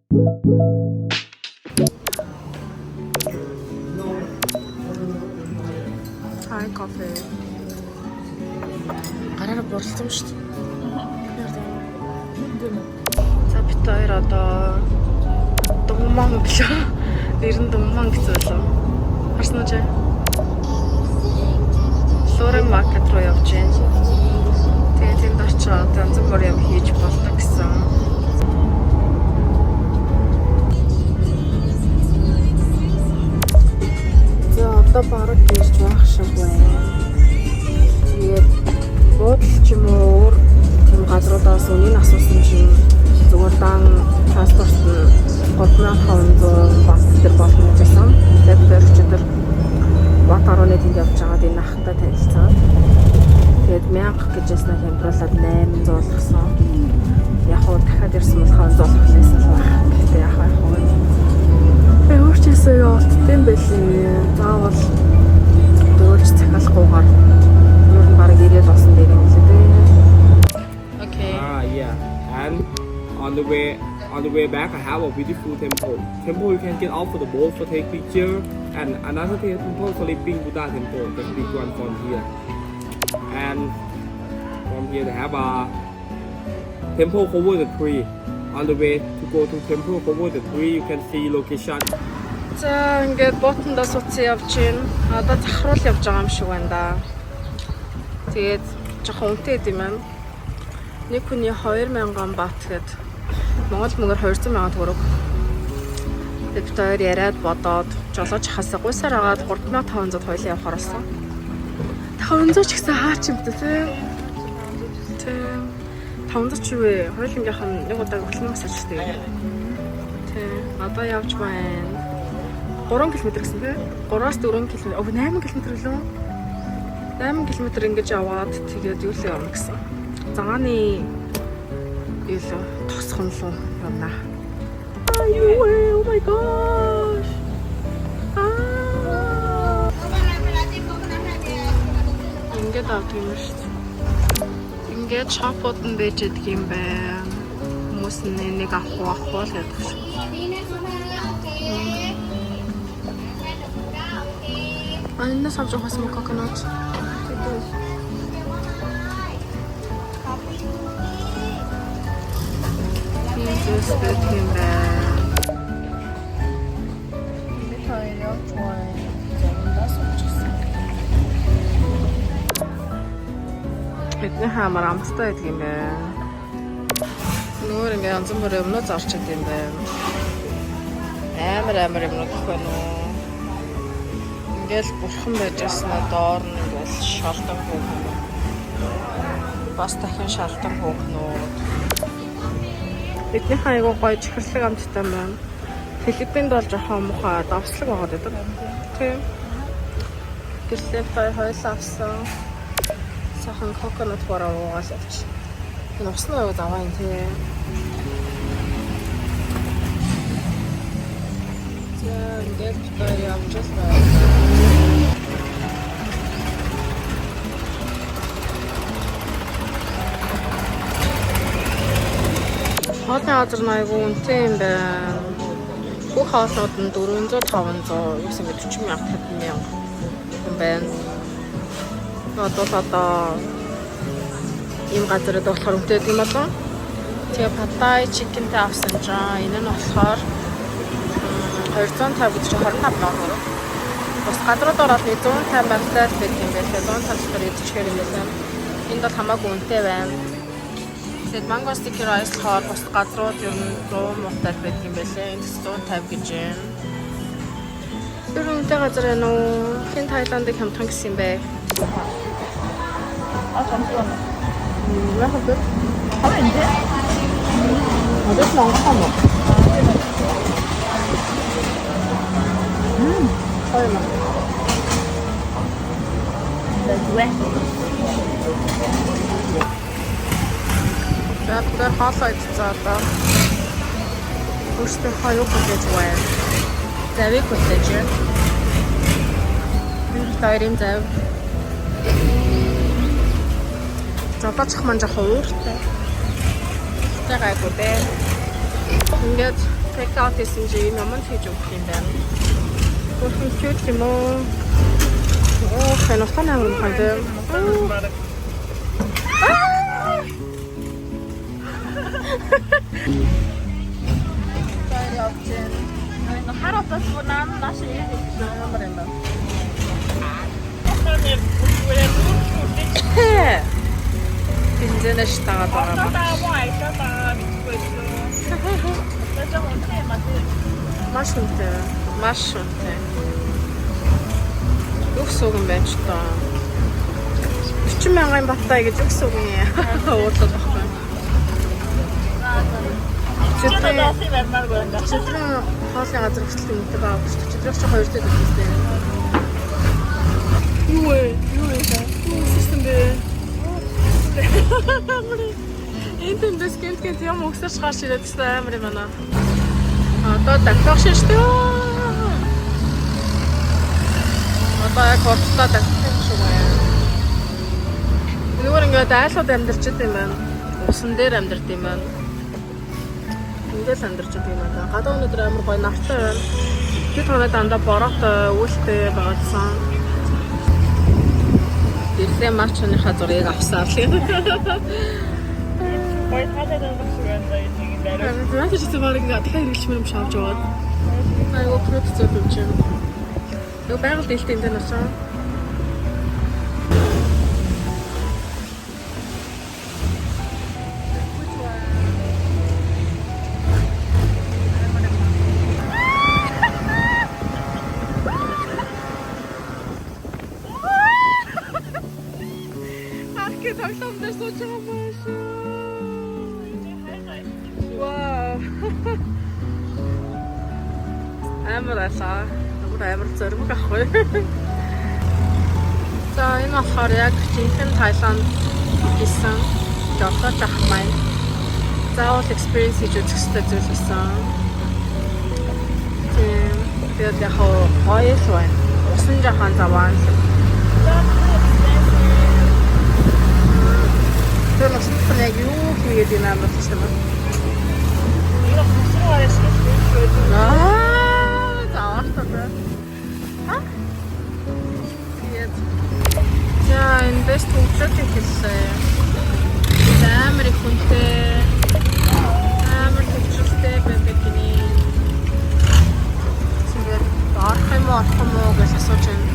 Thai coffee. Гараараа борлсон шүү дээ. За бит хоёр одоо Дунман гэлээ. Нэр нь Дунман гэсэн байлаа. Харсан уу чи? Лорен маркет руу явж байна. Тэгээд тэнд очиод янз бүр юм хийж болдог гэсэн. За одоо бараг гэрч байх шиг байна. Тэгээд буудал ч юм уу өөр тийм газруудаас үнийн асуусан чинь зүгээр дан транспорт нь 3500 бат төр болно гэсэн. Тэгээд өчигдөр бат 10-ны тэнд явж байгаад энэ ахтай танилцсан. Тэгээд 1000 гэж яснаа хямдруулаад 800 болгосон. Яг уу дахиад ирсэн болохоор 100 болгосон л байна. Гэхдээ яах вэ? Өөрчөөсөө явуулттай юм байлээ. Заавал дөөрч цахиалахгүйгээр ер нь бараг 90 болсон дээр юм лээ дээ. Okay. Yeah. And on the way back, I have a beautiful temple. Temple you can get out for the boat for take picture, and another temple Sleeping Buddha temple, the big one from here. And from here they have a temple over the tree. On the way to go to temple over the tree, you can see location. За ингээд ботондоо суцсан явж байна. Одоо захируул явж байгаа юм шиг байна да. Тэгээд жоохон үнэтэй юм байна. Нэг хүний 2000 бат гэд Монгол мөнгөөр 200 сая төгрөг. Тэгээд бид хоёр яриад бодоод жолооч хасаа гуйсаар агаад 3500 хоёлын явахаар болсон. 500 ч гэсэн хаа ч юм бэ те. 500 ч юу вэ? Хоёулынгийнх нь нэг удаа хөдөлмөс ажигтай. Тэ. Одоо явж байна. 3 км гэсэн те. 3-аас 4 км. 8 км лөө. 8 км ингэж яваад тэгээд юу л явна гэсэн. Цагааны юу л тосхон лөө явна. Oh my gosh. Ингээд авдаг юм шүү дээ. Ингээд шопууд нь байж байдаг юм байна. Хүмүүс нэг авах л гэдэг шүү. Анна савж хас мо coconut. This bit юм байна. Бид хоёр явж байна. Зөндөөс очсон. Бидний хамаар амттай байдаг юм байна. Нүүр ингээ янз бүр юмнууд зарч байдаг юм байна. Амар юмнууд гэх нь. Ингээл бурхан байж яснаа доор нь ингээл шалдан хөөхнө. Бас дахин шалдан хөөхнүүд. Бидний хайгуу гоё чихэрлэг амттай байна. Филиппинд бол жоохон муухай давслаг байгаад байдаг. Тийм. Гэрлээ хоёлаа авсан. Сахан coconut бороо уугаал явч. Энэ усны уу даваа юм тий. За ингээд битээ явж байна. Хоолны газар нь айгүй үнэтэй юм байна. Бүх хоолнууд нь 400 500 гэсэн мэт 40 мянга 50 мянга юм байна. Одоо ийм газараа болохоор үнэтэй юм болоо. Тэгээ паттай чикентэй авсан жаа. Энэ нь болохоор 250 гэж 25 доллар. Бас гадрууд ороод 150 байртай байдаг юм байна. 150 доллар идчихээр юм байна. Энд бол хамаагүй үнэтэй байна. Тэгээд манго sticky rice болохоор бас газрууд ер нь 100 муутай байдаг юм байлээ. Энд 150 гэж байна. Тэр үнэтэй газар байна уу? Хин Тайландыг хямдхан гэсэн юм бэ? 잠시만요. 왜 하지? 하는데? 어제도 안 가면. 설마. 왜? 내가 가서 있었다. 혹시 하요 그게 좋아해? 내가 그때지. 다이림 자. 저빠чих маань жоохон ууртай. Гайгүй дээ. Ингээд take out гэсэн чинь намайг хийж өгөх юм байна. Хөөе cute юм уу? Оо, хэнэстан амар хайдаг. Бензин штагаад байгаа. Маш үнэтэй. Маш үнэтэй. Үхс үг юм байна ч тоо. 40,000 баттай гэж үхс үг нэ. Уурлаад байхгүй. Читрэн хоолны газар хөтлөлт юм уу байгаа шүү дээ. Читрэн ч 2 дэд үстэй. Юу ээ? Юу систем бэ? Энэ дэскэнт юм өгсөж гарч ирээд байгаа амар юм байна. Одоо дахиад шүү дээ. Одоо яг хурцлаа дахиад шүү байна. Нөгөө ингээд айлууд амьдарч байгаа юм байна. Усан дээр амьдарч байгаа юм байна. Ингээд амьдарч байгаа юм байна. Гадаа өнөдөр амар гоё нартай байна. Тэд хоноод дандаа бороотой үүлтэй байгаадсан. Тэрсээ марчныхаа зургийг авсаар л юм. Гоё талаад байгаа юм байна. Яг ч гэсэн баг дахиад хэрэглэж юм шавж яваад. Айгуу крепс зөвлөж юм. Юу байгаль дэлтэй юм даа наа. Тоглоомдэр сууж байгаа маш. Вау. Амар асаа. Амар зөрмөг ахгүй. За энэ болохоор яг жинхэнэ Таиланд гэсэн жолооч ах маань заавал experience хийж үзэх хэрэгтэй зүйл байсан. Тэгээд яг гоё л байна. Усан жахан заван. Тэр нас яг юу хийгээд юм аа гэсэн юм. Энэ хосроо эсвэл заартаа. За энэ бэст хөвчөд хэлсэн. Амар их хүнтэй. Амар хөвчөлтэй байдаг гинэ. Тэгээд орох юм уу гэж асууж байна.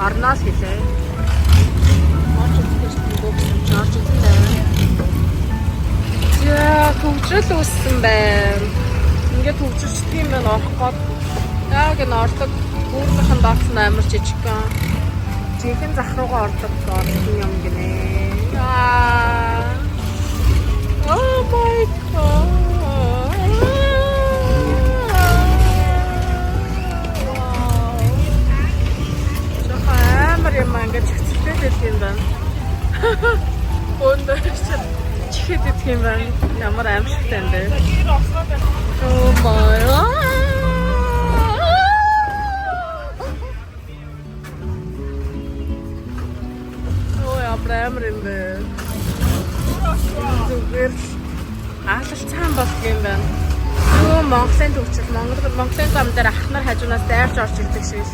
Арнаас хэлээ. Яа, хөгжил үүссэн байна. Ингээд хөгжүүлдэг юм байна орох гээд. Яг энэ ордог бүрнийхэн даацсан амар жижигхэн. Жинхэнэ зах руугаа ордог юм гинэ. Oh my god. Амар юм ингээд чигцэлтэй юм байна. Өндөр чихэд идэх юм байна. Ямар аимшигтай юм бэ? Oh my god. Oh, амар юм бэ. Зүгээр аалалцаан болох юм байна. Юу Монголын төвчл Монголын зам дээр ах нар хажуунаас дайрч орж ирдэг шиг л.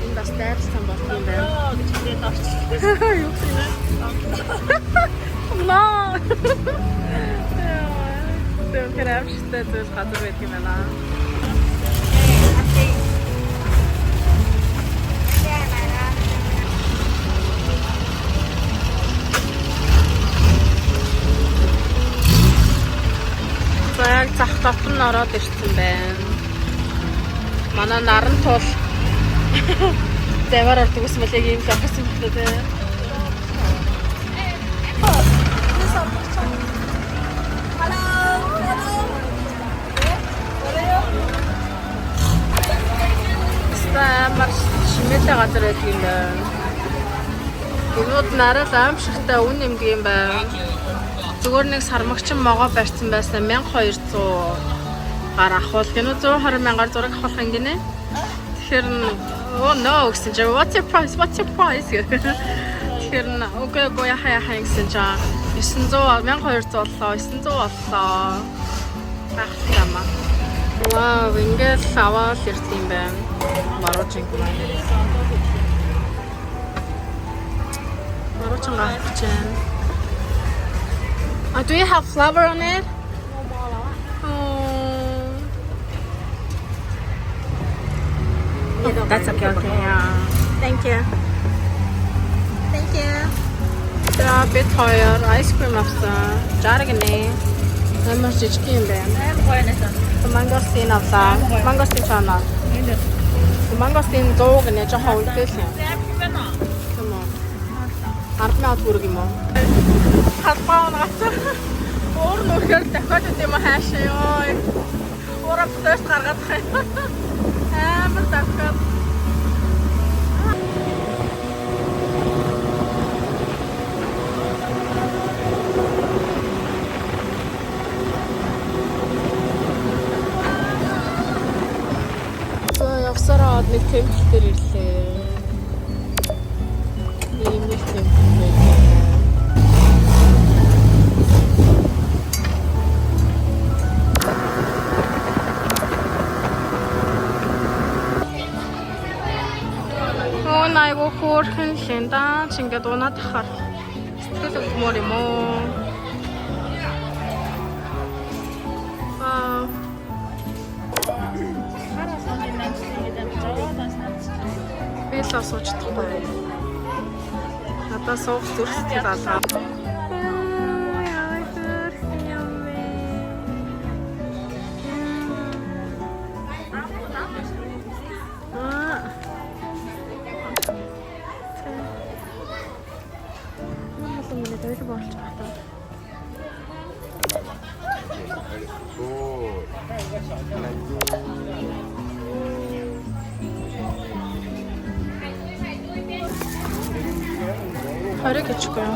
Энэ бас дайрцсан болох юм байна. Гэж хэлээд орчихлоо. Юу юм бэ? Наа. Тэр крэвчтэй зүйл гадар байдаг юм байна. Яг зах товхон ороод ирсэн байна. Манай наран тул дэвэр ордог ус мэлэг юм лохсон мэтлээ. Амар шимээтэй газар байдаг юм байна. Гинүүд нараад аимшигтай үн нэмдэг юм байна. Зүгээр нэг сармагчин могоо барьсан байсан 1200 гар ахвал гинүү 120,000-аар зураг авах юм гинэ. Тэгэхээр oh no гэсэн чинь what's your price тэгэхээр окей боя хаяа гэсэн чинь 900 1200 боллоо 900 боллоо. Ахтамаа. Вау, ингээд аваад ирсэн юм байна. Маруучин маань. Маруучин гавч байна. Do you have flower on it? Oh. That's okay, okay. Yeah. Thank you. Thank you. За бид хоёр ice cream авсан. Жарганы. Ямар жижиг юм бэ? Mangosteen авсан. Mangosteen чана. Mangosteen 100 гэнэ жоохон үлдээх юм. Тийм үү. 10,000 төгрөг юм уу? Хатпаа нагацсан. Өөр нөхөр дахиад үгүй юм хаашаа ёо. Өөрөөр флэш гаргаад байгаа. Амар дахиад. Явсараад нэг темпл дээр ирлээ. Ийм нэг темпл байлаа. Айгу хөөрхөн лэнда чингээд унаад тахаар сэтгэл өвдмөр юм уу? Би л асууж чадахгүй. Надад суух зүрхтэй залгаа. Хараа гэчихгүй юм.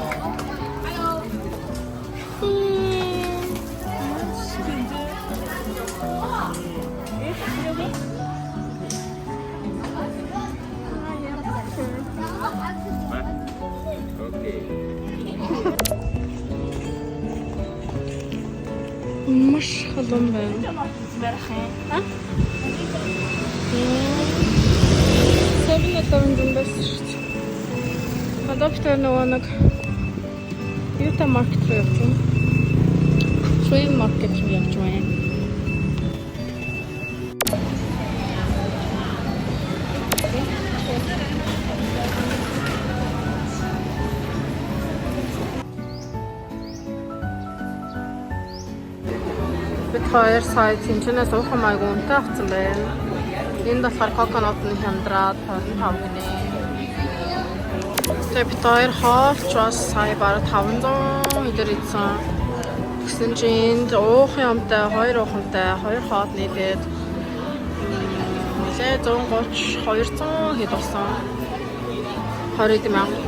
Маш халуун байна. Аа? 7-11 дэндээс шүү дээ. Доктор нөгөө нэг юутай маркет руу явж байна. Train market руу явж байна. Бид хоёр сая тэнцэнээс уухан майг унтаа авсан байна. Энд болохоор коконотны хямдраад 25 гинэ. Тэгээд бид хоёр хоолч бас сая бараг 500 идэр идсэн. Тэгсэн чинь уух юмтай 2 уухантай 2 хоол нийлээд 130 200 хэд болсон. 20 мянга.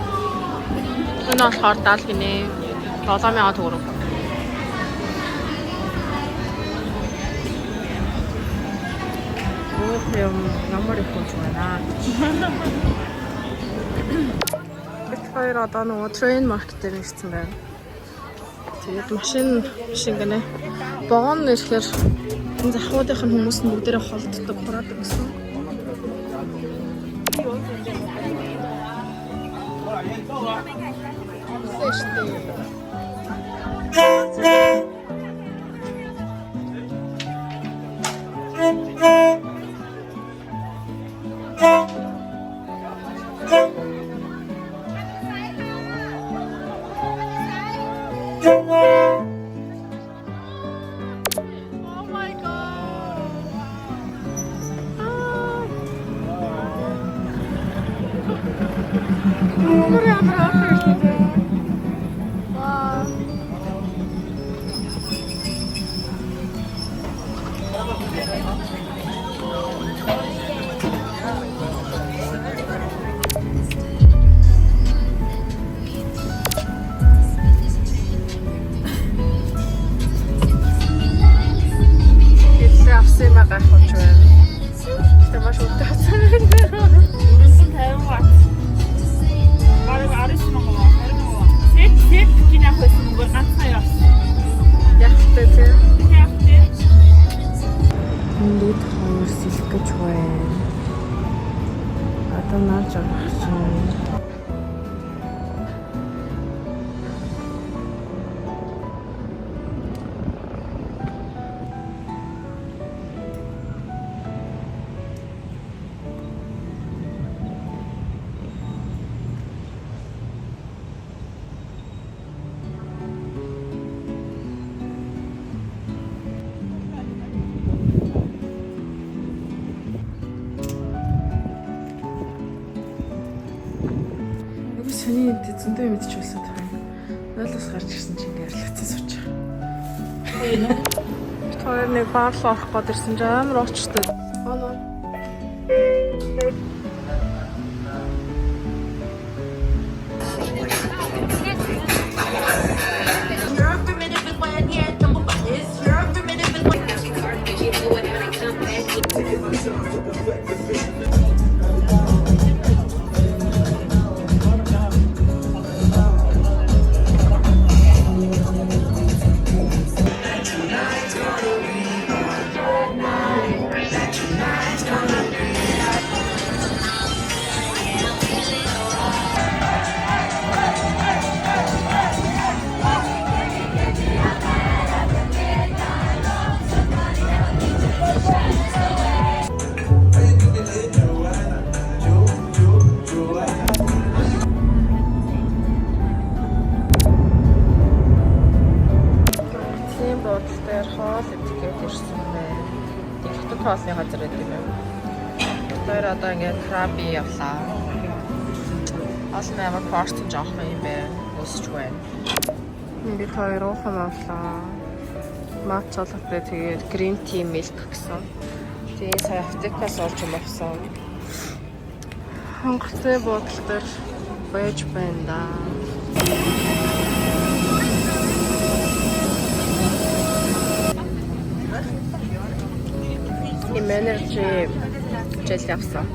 Энэ болохоор 70 гинэ. 7,000 төгрөг. Уух юм ямар их болж байна. Хоёр одоо нөгөө train market дээр ирсэн байна. Тэгээд машин шиг гэнэ. Богоно нэрэхээр энэ захуудынх нь хүмүүс нь бүгдээрээ холддог, хураадаг гэсэн. Бараг 19 мянга. Сони зөндөө мэдчихүүлсэн тань. Нойлоос гарч ирсэн чинь гарлацсан сууч. Тэр нэг баарлал орох гээд ирсэн чинь амар очтой. Оноо. Хоол идгээд ирсэн байна. Хятад хоолны газар гэдэг юм. Тэр одоо ингээд краби явлаа. Олон амар порцон жоох юм байна. Өсч байна. Бид хоёр уухан авлаа. Матча латте тэгээд green tea milk гэсэн. Тэгээд сая аптекаас орж авсан. Хангалттай бодол дээр байж байна да. Energy жил явсан.